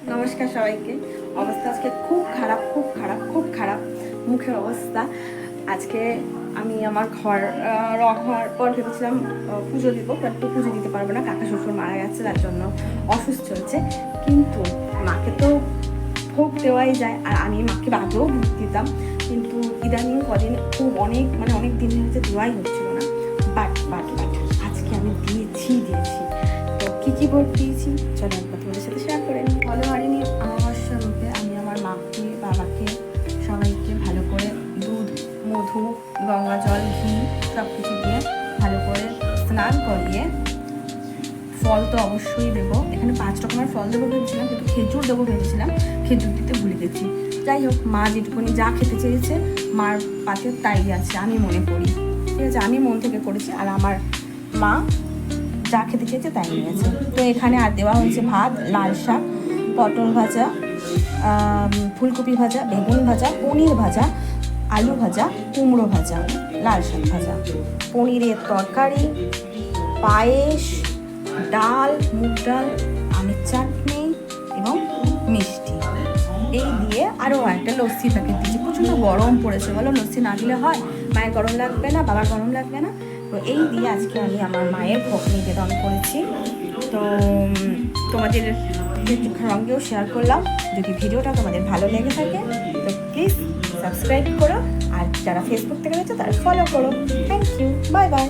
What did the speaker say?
নমস্কার সবাইকে। অবস্থা আজকে খুব খারাপ, খুব খারাপ, খুব খারাপ মুখের অবস্থা। আজকে আমি আমার রং হওয়ার পর ভেবেছিলাম পুজো দিব, বাট পুজো দিতে পারবো না, কাকা শ্বশুর মারা গেছে, তার জন্য অসুস্থ চলছে। কিন্তু মাকে তো ভোগ দেওয়াই যায়, আর আমি মাকে আগেও ভোগ দিতাম, কিন্তু ইদানিং কদিন খুব অনেক দিন হচ্ছে দেওয়াই হচ্ছিল না। বাট আজকে আমি দিয়েছি। তো কী ভোগ দিয়েছি চলো একবার তোমাদের সাথে শেয়ার করে নিই। ভালো হারিনি অমাবস্যার রূপে আমি আমার মাকে, বাবাকে, সবাইকে ভালো করে দুধ, মধু, গঙ্গা জল, ঘি সব কিছু দিয়ে ভালো করে স্নান করিয়ে, ফল তো অবশ্যই দেবো, এখানে 5 রকমের ফল দেবো ভেবেছিলাম, কিন্তু খেজুর দেবো ভেবেছিলাম, খেজুর দিতে ভুলে গেছি। যাই হোক, মা যেটুকুনি যা খেতে চেয়েছে মার পাতে তাই আছে আমি মনে করি, ঠিক আছে, আমি মন থেকে করেছি, আর আমার মা যা খেতে চেয়েছে তাই নিয়েছে। তো এখানে আর দেওয়া হয়েছে ভাত, লাল শাক, পটল ভাজা, ফুলকপি ভাজা, বেগুন ভাজা, পনির ভাজা, আলু ভাজা, কুমড়ো ভাজা, লাল শাক ভাজা, পনিরের তরকারি, পায়েস, ডাল, মুগ ডাল, আমের চাটনি এবং মিষ্টি। এই দিয়ে আরও একটা লস্যি প্যাকেট দিয়েছি। প্রচণ্ড গরম পড়েছে, বলো লস্যি না দিলে হয়? মায়ের গরম লাগবে না, বাবার গরম লাগবে না। তো এই দিয়ে আজকে আমি আমার মায়ের ভোগ নিবেদন করেছি। তো তোমাদের সঙ্গেও শেয়ার করলাম। যদি ভিডিওটা তোমাদের ভালো লেগে থাকে তো প্লিজ সাবস্ক্রাইব করো, আর যারা ফেসবুক থেকে রয়েছে তারা ফলো করো। Thank you, bye by.